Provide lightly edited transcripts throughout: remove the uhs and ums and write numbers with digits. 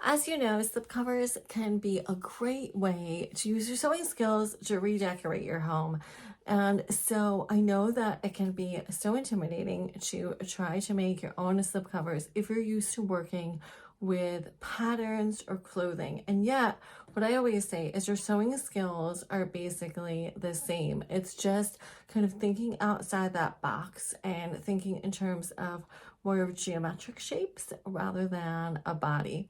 As you know, slipcovers can be a great way to use your sewing skills to redecorate your home. And so I know that it can be so intimidating to try to make your own slipcovers if you're used to working with patterns or clothing. And yet, what I always say is your sewing skills are basically the same. It's just kind of thinking outside that box and thinking in terms of more of geometric shapes rather than a body.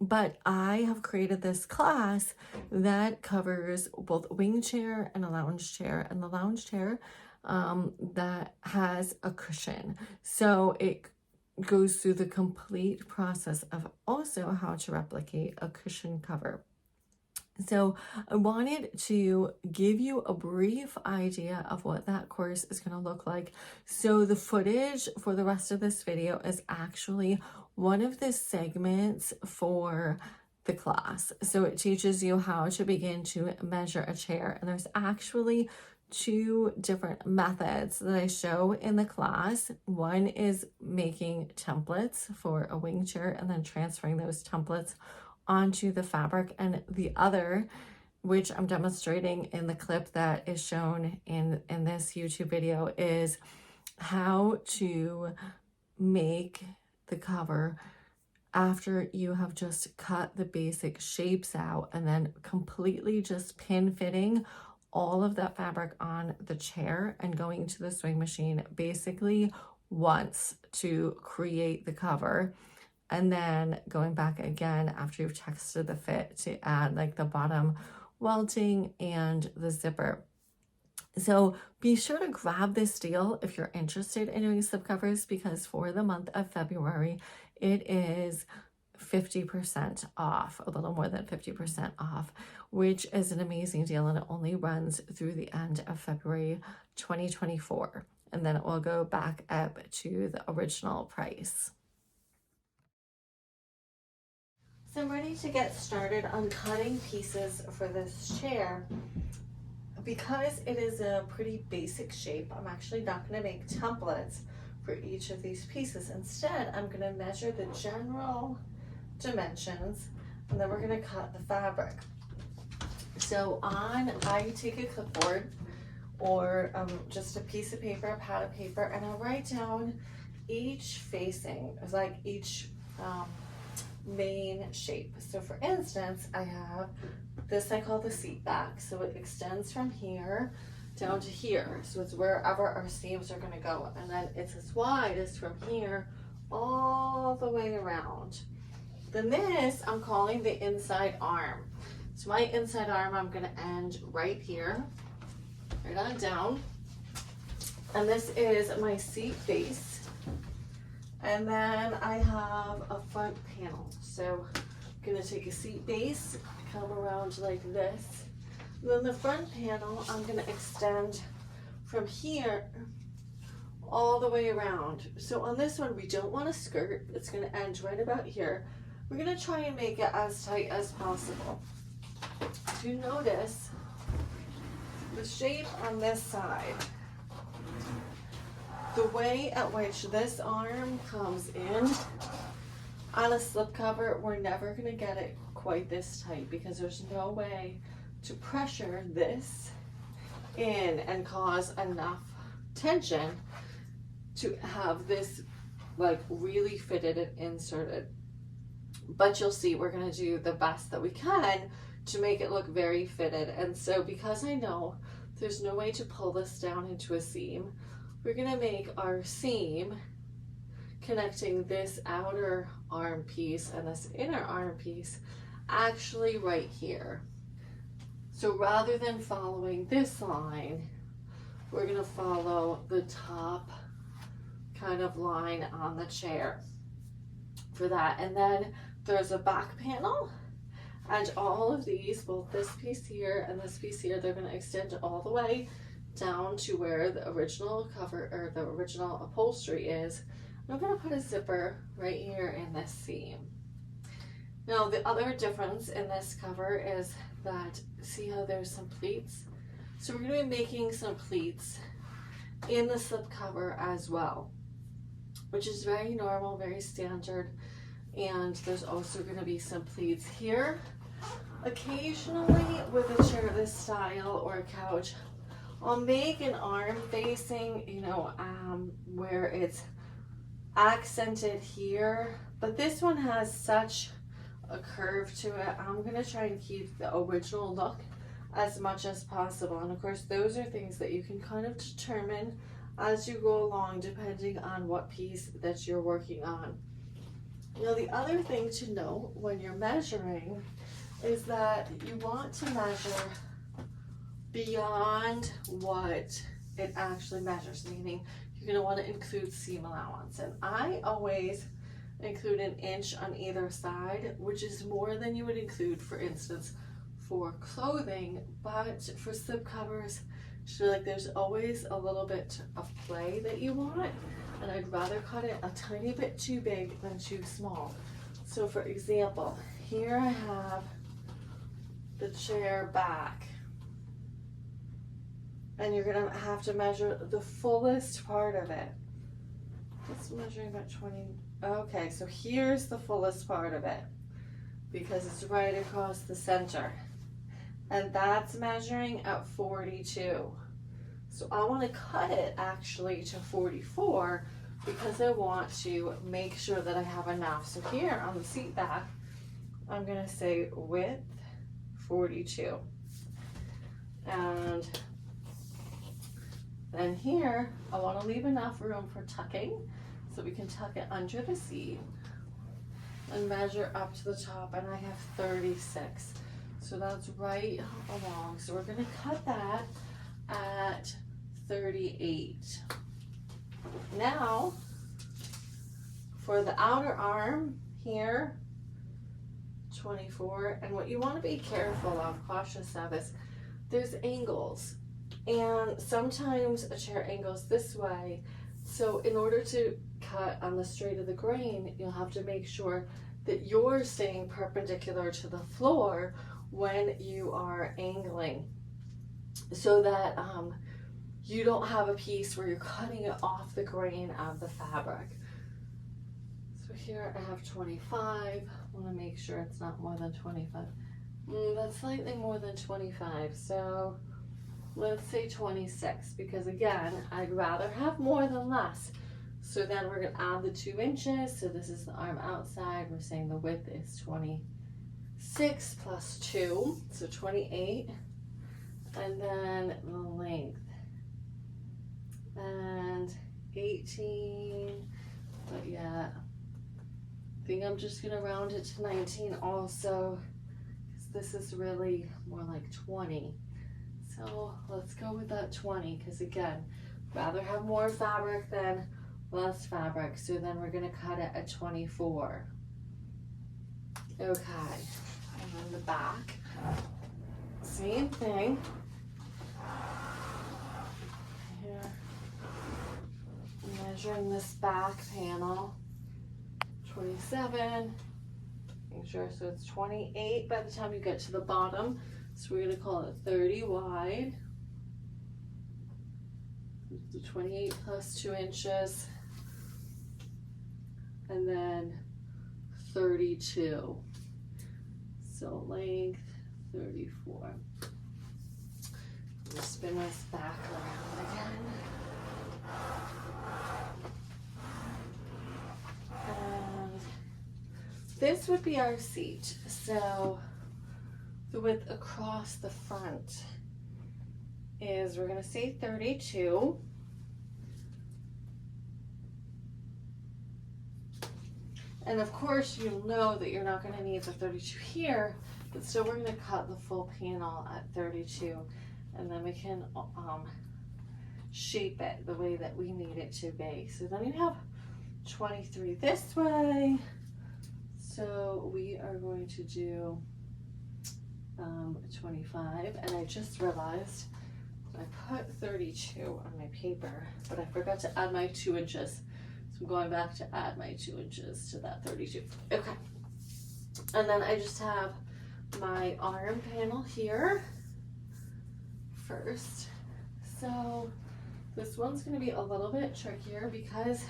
But I have created this class that covers both a wing chair and a lounge chair, and the lounge chair that has a cushion. So it goes through the complete process of also how to replicate a cushion cover. So I wanted to give you a brief idea of what that course is going to look like. So the footage for the rest of this video is actually one of the segments for the class. So it teaches you how to begin to measure a chair. And there's actually two different methods that I show in the class. One is making templates for a wing chair and then transferring those templates onto the fabric, and the other, which I'm demonstrating in the clip that is shown in this YouTube video, is how to make the cover after you have just cut the basic shapes out and then completely just pin fitting all of that fabric on the chair and going to the sewing machine basically once to create the cover, and then going back again after you've texted the fit to add like the bottom welting and the zipper. So be sure to grab this deal if you're interested in doing slipcovers, because for the month of February, it is 50% off, a little more than 50% off, which is an amazing deal, and it only runs through the end of February 2024. And then it will go back up to the original price. So I'm ready to get started on cutting pieces for this chair. Because it is a pretty basic shape, I'm actually not going to make templates for each of these pieces. Instead, I'm going to measure the general dimensions, and then we're going to cut the fabric. So I take a clipboard or just a piece of paper, a pad of paper, and I'll write down each facing, like each main shape. So for instance, I have this I call the seat back. So it extends from here down to here. So it's wherever our seams are going to go. And then it's as wide as from here all the way around. Then this I'm calling the inside arm. So my inside arm, I'm going to end right here, right on down. And this is my seat base. And then I have a front panel. So I'm gonna take a seat base, come around like this. And then the front panel, I'm gonna extend from here all the way around. So on this one, we don't want a skirt. It's gonna end right about here. We're gonna try and make it as tight as possible. If you notice, the shape on this side, the way at which this arm comes in on a slipcover, we're never going to get it quite this tight because there's no way to pressure this in and cause enough tension to have this like really fitted and inserted. But you'll see we're going to do the best that we can to make it look very fitted. And so because I know there's no way to pull this down into a seam, we're going to make our seam connecting this outer arm piece and this inner arm piece actually right here. So rather than following this line, we're going to follow the top kind of line on the chair for that. And then there's a back panel, and all of these, both this piece here and this piece here, they're going to extend all the way down to where the original cover or the original upholstery is. I'm going to put a zipper right here in this seam. Now the other difference in this cover is that, see how there's some pleats? So we're going to be making some pleats in the slip cover as well, which is very normal, very standard. And there's also going to be some pleats here. Occasionally with a chair this style or a couch, I'll make an arm facing, you know, where it's accented here, but this one has such a curve to it. I'm going to try and keep the original look as much as possible. And of course, those are things that you can kind of determine as you go along, depending on what piece that you're working on. Now, the other thing to know when you're measuring is that you want to measure beyond what it actually measures, meaning you're going to want to include seam allowance. And I always include an inch on either side, which is more than you would include, for instance, for clothing. But for slip covers, I feel like there's always a little bit of play that you want, and I'd rather cut it a tiny bit too big than too small. So for example, here I have the chair back, and you're gonna have to measure the fullest part of it. It's measuring about 20. Okay, so here's the fullest part of it because it's right across the center, and that's measuring at 42. So I want to cut it actually to 44 because I want to make sure that I have enough. So here on the seat back, I'm going to say width 42. And then here, I want to leave enough room for tucking so we can tuck it under the seat and measure up to the top, and I have 36. So that's right along. So we're going to cut that at 38. Now, for the outer arm here, 24. And what you want to be careful of, cautious of, is there's angles. And sometimes a chair angles this way. So in order to cut on the straight of the grain, you'll have to make sure that you're staying perpendicular to the floor when you are angling, so that you don't have a piece where you're cutting it off the grain of the fabric. So here I have 25. I want to make sure it's not more than 25. That's slightly more than 25. So let's say 26, because again, I'd rather have more than less. So then we're going to add the 2 inches. So this is the arm outside. We're saying the width is 26 plus 2, so 28. And then the length, and 18, but yeah, I think I'm just gonna round it to 19 also, because this is really more like 20. So let's go with that 20, because again, rather have more fabric than less fabric. So then we're gonna cut it at 24. Okay, and then the back, same thing. Measuring this back panel, 27, make sure, so it's 28 by the time you get to the bottom. So we're going to call it 30 wide. The 28 plus 2 inches, and then 32. So length 34. We'll spin this back around again. And this would be our seat. So the width across the front is, we're going to say 32. And of course, you'll know that you're not going to need the 32 here, but still we're going to cut the full panel at 32, and then we can shape it the way that we need it to be. So then you have 23 this way. So we are going to do 25, and I just realized I put 32 on my paper, but I forgot to add my 2 inches. So I'm going back to add my 2 inches to that 32. Okay. And then I just have my arm panel here first. So this one's going to be a little bit trickier because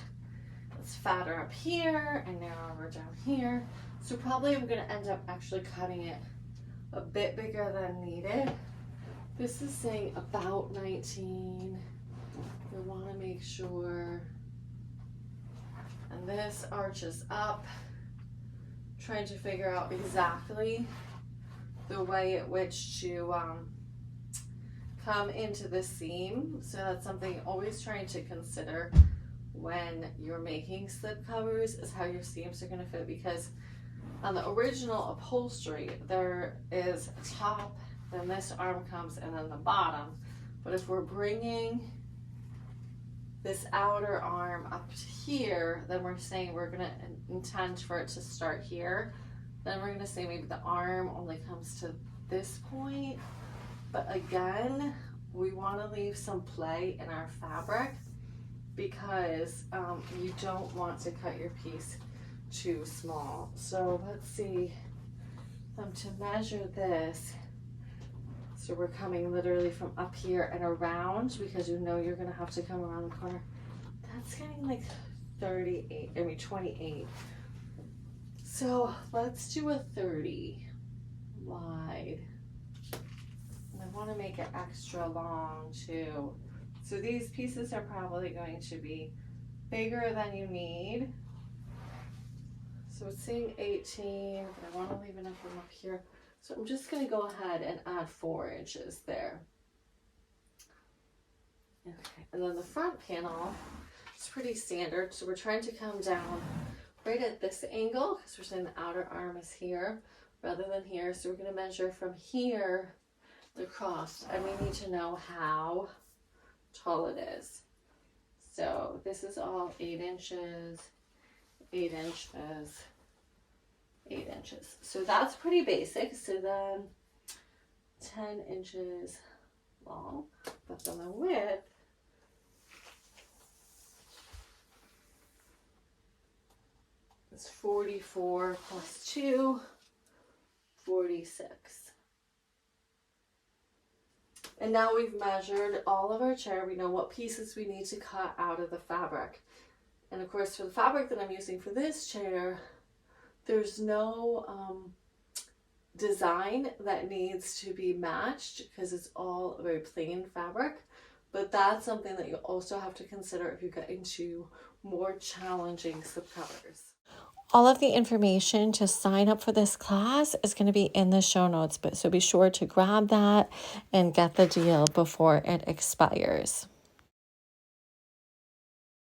it's fatter up here and narrower down here. So probably I'm gonna end up actually cutting it a bit bigger than needed. This is saying about 19. You wanna make sure. And this arches up, trying to figure out exactly the way at which to come into the seam. So that's something always trying to consider when you're making slip covers, is how your seams are going to fit, because on the original upholstery there is a top, then this arm comes, and then the bottom. But if we're bringing this outer arm up to here, then we're saying we're going to intend for it to start here. Then we're going to say maybe the arm only comes to this point. But again, we want to leave some play in our fabric, because you don't want to cut your piece too small. So let's see, to measure this. So we're coming literally from up here and around, because you know you're going to have to come around the corner. That's getting like 28. So let's do a 30 wide. And I want to make it extra long too. So these pieces are probably going to be bigger than you need. So it's saying 18, but I want to leave enough room up here. So I'm just going to go ahead and add 4 inches there. Okay, and then the front panel is pretty standard. So we're trying to come down right at this angle, because we're saying the outer arm is here rather than here. So we're going to measure from here across, and we need to know how tall it is. So this is all 8 inches, 8 inches, 8 inches. So that's pretty basic. So then 10 inches long, but then the width is 44 plus 2, 46. And now we've measured all of our chair. We know what pieces we need to cut out of the fabric. And of course, for the fabric that I'm using for this chair, there's no design that needs to be matched, because it's all a very plain fabric. But that's something that you also have to consider if you get into more challenging slip covers. All of the information to sign up for this class is going to be in the show notes, so be sure to grab that and get the deal before it expires.